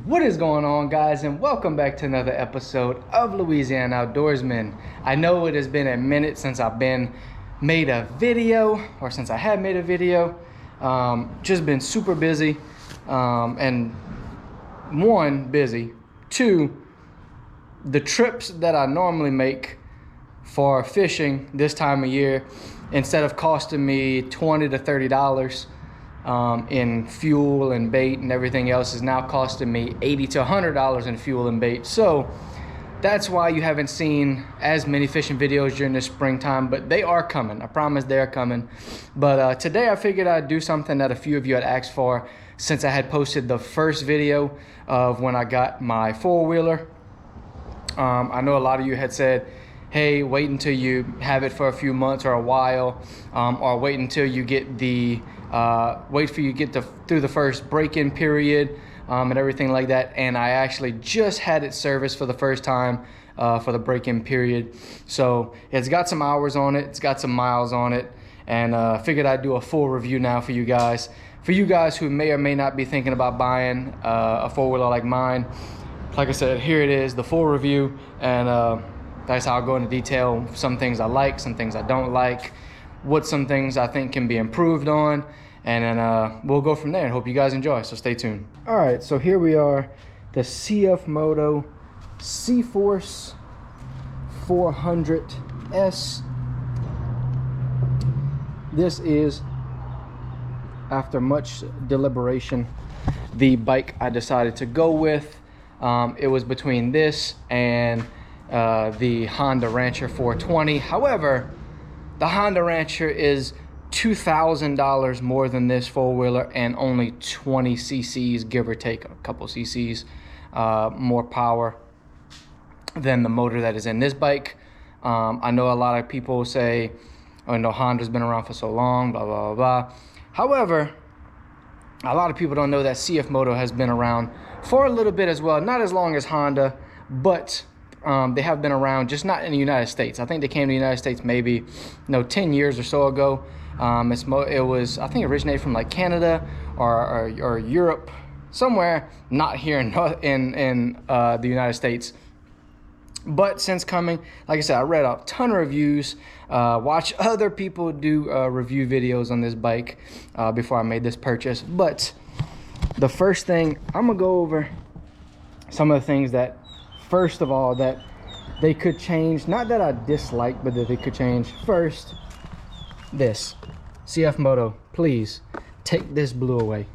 What is going on, guys, and welcome back to another episode of Louisiana Outdoorsman. I know it has been a minute since I've made a video, or since I had made a video. Just been super busy, and one, busy. Two, the trips that I normally make for fishing this time of year, instead of costing me $20 to $30 in fuel and bait and everything else, is now costing me $80 to $100 in fuel and bait. So that's why you haven't seen as many fishing videos during the springtime, but they are coming. I promise they are coming. But today I figured I'd do something that a few of you had asked for, since I had posted the first video of when I got my four-wheeler. I know a lot of you had said, hey, wait until you have it for a few months or a while, or wait until you get the through the first break-in period, and everything like that. And I actually just had it serviced for the first time for the break-in period. So it's got some hours on it, it's got some miles on it, and figured I'd do a full review now for you guys. For you guys who may or may not be thinking about buying a four-wheeler like mine, like I said, here it is, the full review, and that's how I'll go into detail. Some things I like, some things I don't like, what some things I think can be improved on, and then we'll go from there, and hope you guys enjoy, so stay tuned. All right, so here we are, the CFMOTO CFORCE 400S. This is, after much deliberation, the bike I decided to go with. It was between this and the Honda Rancher 420. However, the Honda Rancher is $2,000 more than this four-wheeler, and only 20 cc's, give or take a couple cc's, more power than the motor that is in this bike. I know a lot of people say, oh no, Honda's been around for so long, blah, blah, blah, blah. However, a lot of people don't know that CFMOTO has been around for a little bit as well. Not as long as Honda, but they have been around, just not in the United States. I think they came to the United States maybe 10 years or so ago. It was, I think, originated from like Canada or Europe, somewhere not here in the United States. But since coming, like I said, I read a ton of reviews, watched other people do review videos on this bike before I made this purchase. But the first thing, I'm gonna go over some of the things that, first of all, that they could change. Not that I dislike, but that they could change. First, this. CFMOTO, please take this blue away.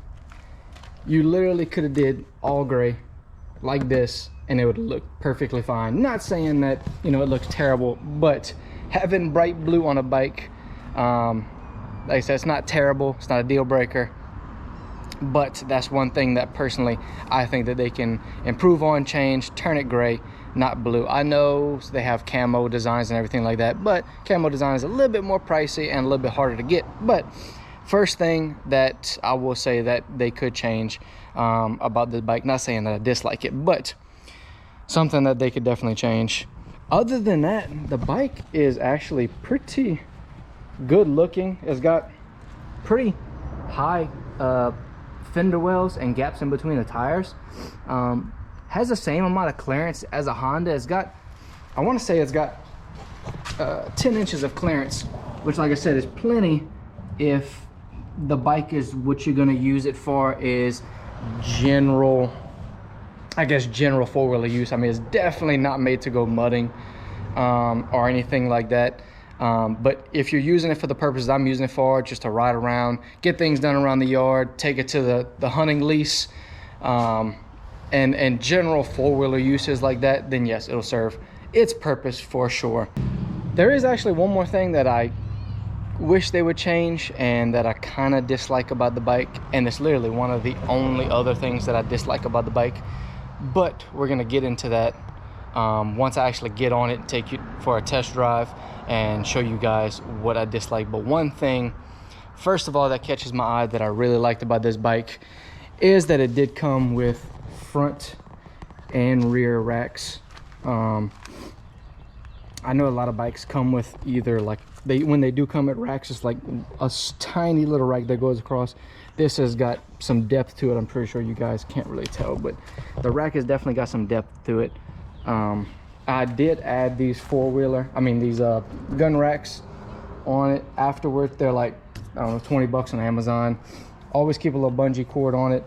You literally could have did all gray like this and it would look perfectly fine. Not saying that, it looks terrible, but having bright blue on a bike, like I said, it's not terrible, it's not a deal breaker, but that's one thing that personally I think that they can improve on, change, turn it gray, not blue. I know they have camo designs and everything like that, but camo design is a little bit more pricey and a little bit harder to get. But first thing that I will say that they could change about the bike, not saying that I dislike it, but something that they could definitely change. Other than that, the bike is actually pretty good looking. It's got pretty high fender wells and gaps in between the tires. Has the same amount of clearance as a Honda. It's got, I want to say it's got 10 inches of clearance, which, like I said, is plenty if the bike is what you're going to use it for, is general, I guess, general four-wheeler use. I mean, it's definitely not made to go mudding or anything like that. But if you're using it for the purposes I'm using it for, just to ride around, get things done around the yard, take it to the hunting lease, and general four-wheeler uses like that, then yes, it'll serve its purpose for sure. There is actually one more thing that I wish they would change and that I kind of dislike about the bike, and it's literally one of the only other things that I dislike about the bike, but we're gonna get into that once I actually get on it and take you for a test drive and show you guys what I dislike. But one thing, first of all, that catches my eye that I really liked about this bike is that it did come with front and rear racks. I know a lot of bikes come with either like when they do come at racks, it's like a tiny little rack that goes across. This has got some depth to it. I'm pretty sure you guys can't really tell, but the rack has definitely got some depth to it. I did add these these gun racks on it afterwards. They're like, I don't know, 20 bucks on Amazon. Always keep a little bungee cord on it.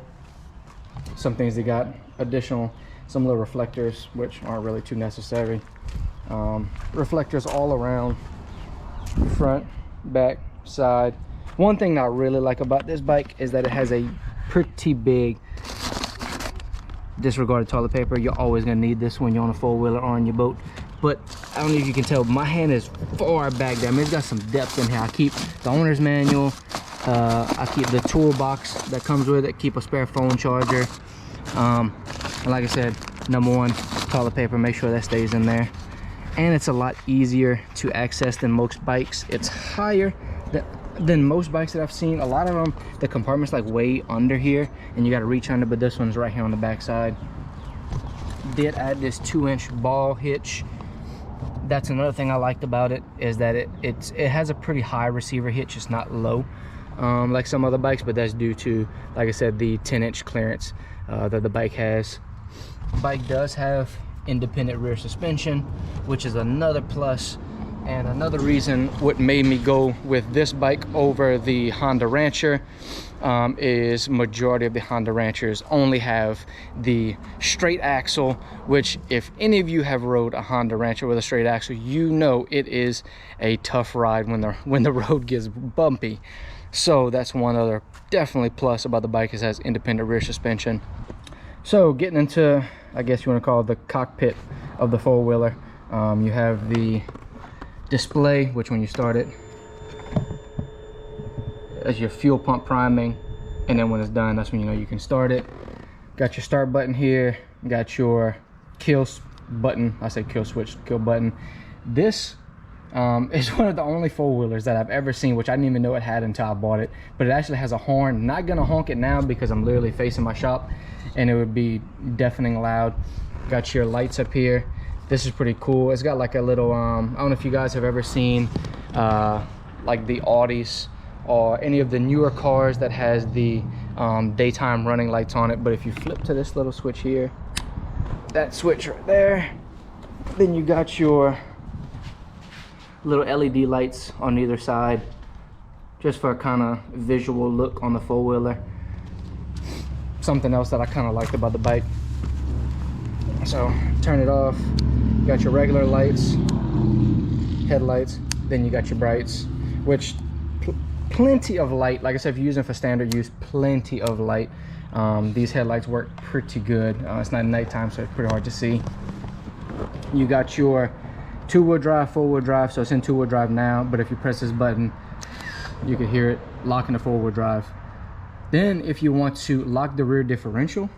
Some things they got some little reflectors, which aren't really too necessary. Reflectors all around, front, back, side. One thing I really like about this bike is that it has a pretty big disregarded toilet paper. You're always gonna need this when you're on a four-wheeler or on your boat. But I don't know if you can tell, my hand is far back there. I mean, it's got some depth in here. I keep the owner's manual. I keep the toolbox that comes with it. Keep a spare phone charger. And like I said, #1, toilet paper. Make sure that stays in there. And it's a lot easier to access than most bikes. It's higher than most bikes that I've seen. A lot of them, the compartment's like way under here and you got to reach under, but this one's right here on the back side. Did add this 2-inch ball hitch. That's another thing I liked about it, is that it has a pretty high receiver hitch. It's not low like some other bikes, but that's due to, like I said, the 10-inch clearance that the bike has. Bike does have independent rear suspension, which is another plus. And another reason what made me go with this bike over the Honda Rancher is majority of the Honda Ranchers only have the straight axle, which if any of you have rode a Honda Rancher with a straight axle, you know it is a tough ride when the road gets bumpy. So that's one other definitely plus about the bike, is it has independent rear suspension. So getting into, I guess you want to call it the cockpit of the four-wheeler, you have the display, which when you start it, as your fuel pump priming, and then when it's done, that's when you know you can start it. Got your start button here, got your kill button. I say kill switch, kill button. This is one of the only four-wheelers that I've ever seen, which I didn't even know it had until I bought it, but it actually has a horn. Not gonna honk it now because I'm literally facing my shop and it would be deafening loud. Got your lights up here. This is pretty cool. It's got like a little I don't know if you guys have ever seen like the Audis or any of the newer cars that has the daytime running lights on it. But if you flip to this little switch here, that switch right there, then you got your little LED lights on either side, just for a kind of visual look on the four-wheeler. Something else that I kind of liked about the bike. So turn it off, you got your regular lights, headlights, then you got your brights, which plenty of light. Like I said, if you're using for standard use, plenty of light. These headlights work pretty good. It's not nighttime, so it's pretty hard to see. You got your two-wheel drive, four-wheel drive, so it's in two-wheel drive now, but if you press this button, you can hear it locking the four-wheel drive. Then if you want to lock the rear differential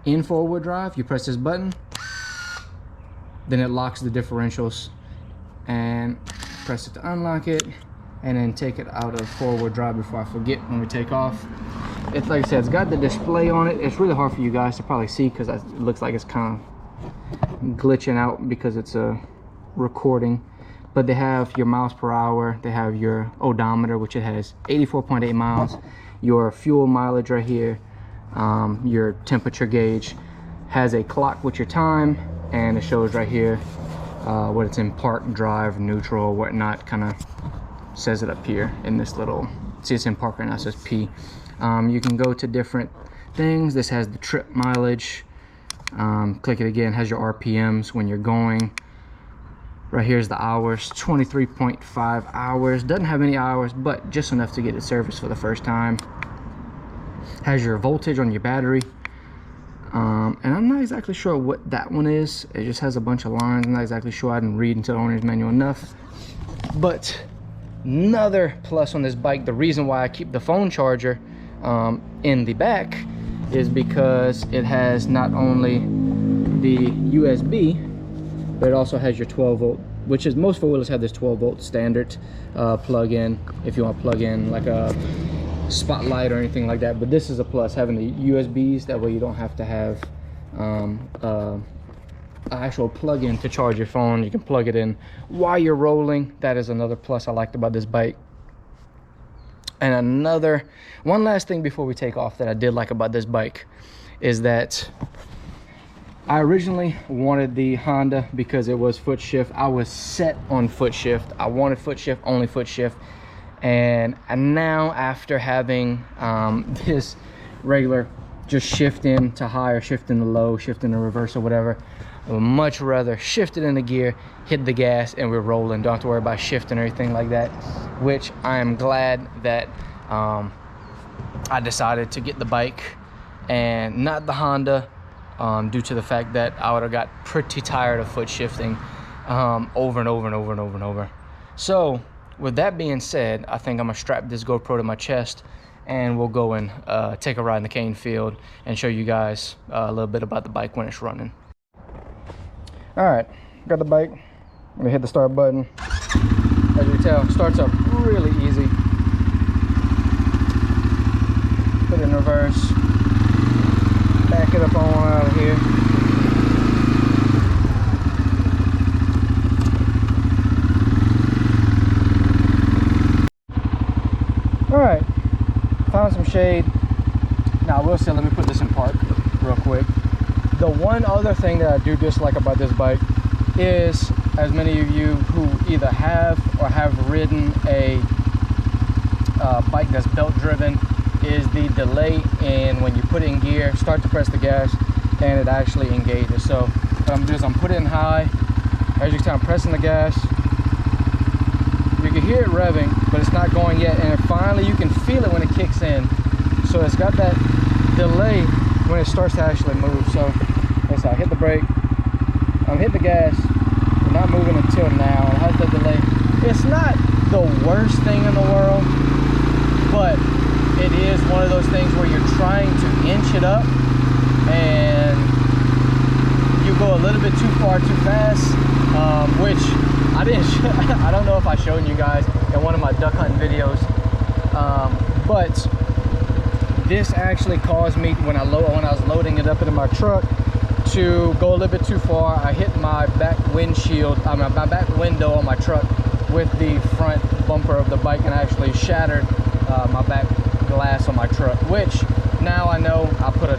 in four-wheel drive, you press this button, then it locks the differentials, and press it to unlock it, and then take it out of four-wheel drive before I forget when we take off. It's like I said, it's got the display on it. It's really hard for you guys to probably see because it looks like it's kind of glitching out because it's a recording. But they have your miles per hour, they have your odometer, which it has 84.8 miles, your fuel mileage right here, your temperature gauge, has a clock with your time, and it shows right here what it's in: park, drive, neutral, whatnot. Kind of says it up here in this little, see it's in park right now, it says P. You can go to different things. This has the trip mileage. Click it again, has your RPMs when you're going. Right here's the hours, 23.5 hours. Doesn't have any hours, but just enough to get it serviced for the first time. Has your voltage on your battery. And I'm not exactly sure what that one is. It just has a bunch of lines. I'm not exactly sure. I didn't read into the owner's manual enough. But another plus on this bike, the reason why I keep the phone charger in the back is because it has not only the USB, but it also has your 12 volt, which is, most four-wheelers have this 12 volt standard plug-in if you want to plug in like a spotlight or anything like that. But this is a plus, having the USBs. That way you don't have to have actual plug-in to charge your phone. You can plug it in while you're rolling. That is another plus I liked about this bike. And one last thing before we take off that I did like about this bike is that I originally wanted the Honda because it was foot shift. I was set on foot shift. I wanted foot shift, only foot shift. And now after having this regular just shift in to high or shift in to low, shift in to reverse or whatever, I would much rather shift it into gear, hit the gas, and we're rolling. Don't have to worry about shifting or anything like that, which I am glad that I decided to get the bike and not the Honda, due to the fact that I would have got pretty tired of foot shifting over and over and over and over and over. So with that being said, I think I'm gonna strap this GoPro to my chest and we'll go and take a ride in the cane field and show you guys a little bit about the bike when it's running. All right, got the bike. I'm gonna hit the start button. As you can tell, it starts up really easy. Put it in reverse. Back it up on out of here. All right, found some shade. Now I will say, let me put this in park real quick. The one other thing that I do dislike about this bike is, as many of you who either have or have ridden a bike that's belt driven, is the delay in when you put it in gear, start to press the gas, and it actually engages. So what I'm gonna do is I'm put it in high. As you can tell, I'm pressing the gas. You can hear it revving, but it's not going yet, and finally you can feel it when it kicks in. So it's got that delay when it starts to actually move. So I hit the brake, I'm hitting the gas, we're not moving until now. It has the delay. It's not the worst thing in the world, but it is one of those things where you're trying to inch it up and you go a little bit too far too fast, which I don't know if I showed you guys in one of my duck hunting videos, but this actually caused me, when I was loading it up into my truck, to go a little bit too far. I hit my back windshield, my back window on my truck with the front bumper of the bike, and actually shattered my back glass on my truck, which now I know I put a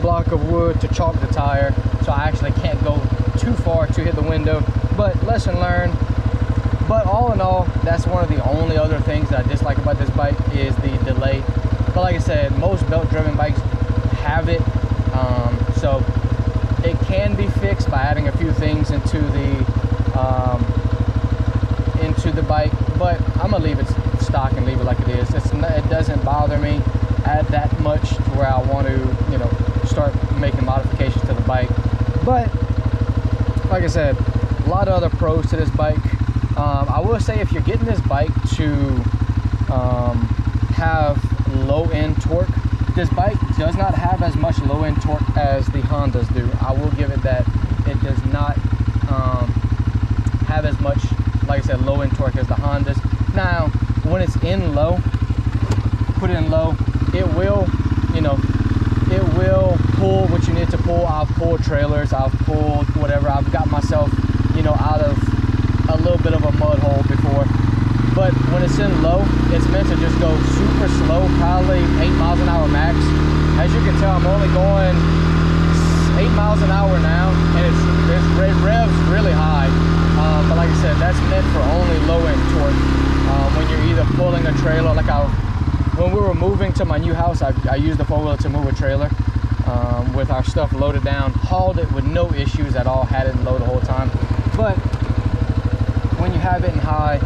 block of wood to chalk the tire, so I actually can't go too far to hit the window, but lesson learned. But all in all, that's one of the only other things that I dislike about this bike is the delay. But like I said, most belt driven bikes have it, so it can be fixed by adding a few things into the bike, but I'm gonna leave it stock and leave it like it is. It doesn't bother me at that much to where I want to, you know, start making modifications to the bike. But like I said, a lot of other pros to this bike. I will say, if you're getting this bike to have low-end torque, this bike does not have as much low-end torque as the Hondas do. I will give it that. It does not have as much, like I said, low-end torque as the Hondas. Now, when it's in low, put it in low, it will, you know, it will pull what you need to pull. I've pulled trailers, I've pulled whatever. I've got myself, you know, out of a little bit of a mud hole before. But when it's in low, it's meant to just go super slow, probably 8 miles an hour max. As you can tell, I'm only going 8 miles an hour now, and it revs really high. But like I said, that's meant for only low-end torque. When you're either pulling a trailer, like when we were moving to my new house, I used the four-wheeler to move a trailer with our stuff loaded down, hauled it with no issues at all, had it in low the whole time. But when you have it in high,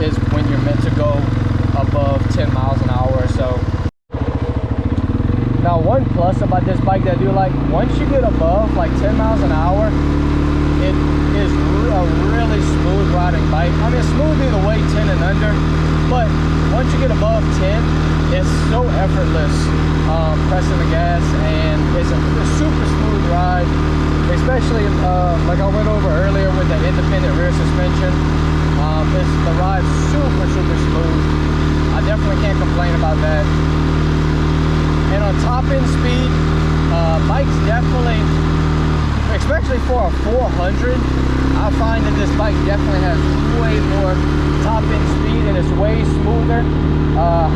is when you're meant to go above 10 miles an hour or so. Now, one plus about this bike that I do like, once you get above like 10 miles an hour, it is a really smooth riding bike. I mean, it's smooth either way, 10 and under, but once you get above 10, it's so effortless pressing the gas, and it's a super smooth ride, especially like I went over earlier with the independent rear suspension. The ride's super smooth. I definitely can't complain about that. And on top end speed, bikes definitely, especially for a 400, I find that this bike definitely has way more top end speed, and it's way smoother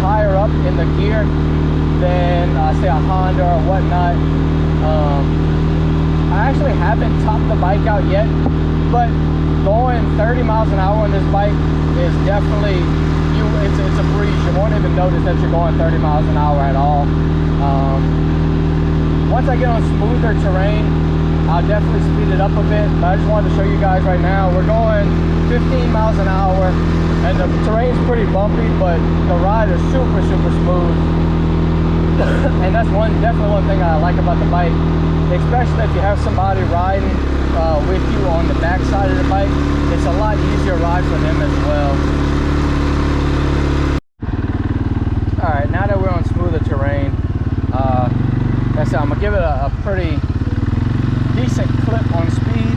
higher up in the gear than say a Honda or whatnot. I actually haven't topped the bike out yet, but going 30 miles an hour on this bike is definitely, it's a breeze. You won't even notice that you're going 30 miles an hour at all. Once I get on smoother terrain, I'll definitely speed it up a bit, but I just wanted to show you guys right now. We're going 15 miles an hour, and the terrain's pretty bumpy, but the ride is super, super smooth. And that's definitely one thing I like about the bike, especially if you have somebody riding with you on the back side of the bike. It's a lot easier ride for them as well. All right, now that we're on smoother terrain, that's it. I'm gonna give it a pretty decent clip on speed.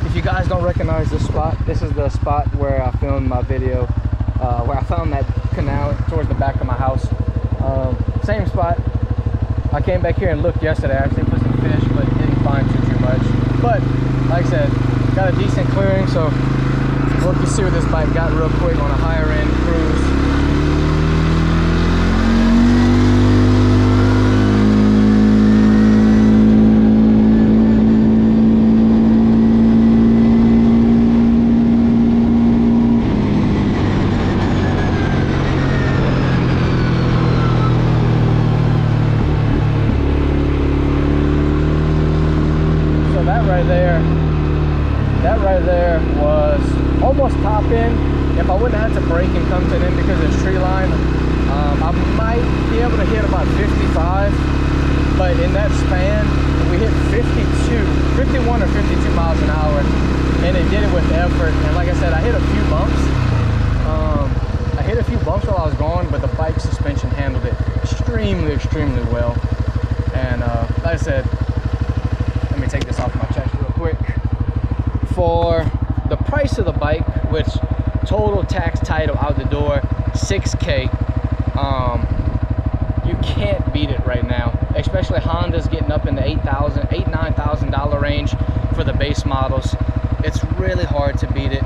If you guys don't recognize this spot, this is the spot where I filmed my video, where I found that canal towards the back of my house. Same spot. I came back here and looked yesterday, actually put some fish, but didn't find too much. But like I said, got a decent clearing, so we'll just see what this bike got real quick on a higher end cruise. That right there was almost top end. If I wouldn't have had to brake and come to an end because it's tree line, I might be able to hit about 55, but in that span we hit 51 or 52 miles an hour, and it did it with effort. And like I said, I hit a few bumps. I hit a few bumps while I was going, but the bike suspension handled it extremely well. And like I said, let me take this off my chest real quick. For the price of the bike, which total tax, title, out the door, $6K, you can't beat it right now. Especially Honda's getting up in the $9,000 range for the base models. It's really hard to beat it.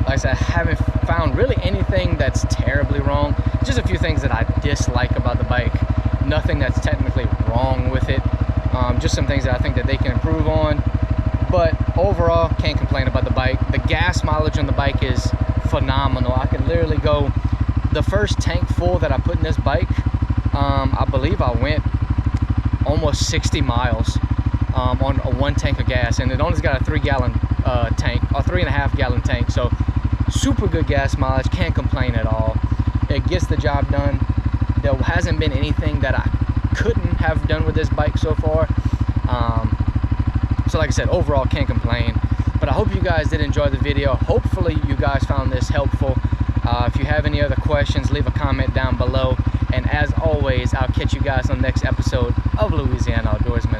Like I said, I haven't found really anything that's terribly wrong. Just a few things that I dislike about the bike. Nothing that's technically wrong with it. Just some things that I think that they can improve on. But overall, can't complain about the bike. The gas mileage on the bike is phenomenal. I could literally go, the first tank full that I put in this bike, I believe I went almost 60 miles on a 1 tank of gas, and it only's got a 3-gallon tank, or 3.5 gallon tank. So super good gas mileage, can't complain at all. It gets the job done. There hasn't been anything that I couldn't have done with this bike so far. So like I said, overall can't complain. But I hope you guys did enjoy the video. Hopefully you guys found this helpful. If you have any other questions, leave a comment down below. And as always, I'll catch you guys on the next episode of Louisiana Outdoorsman.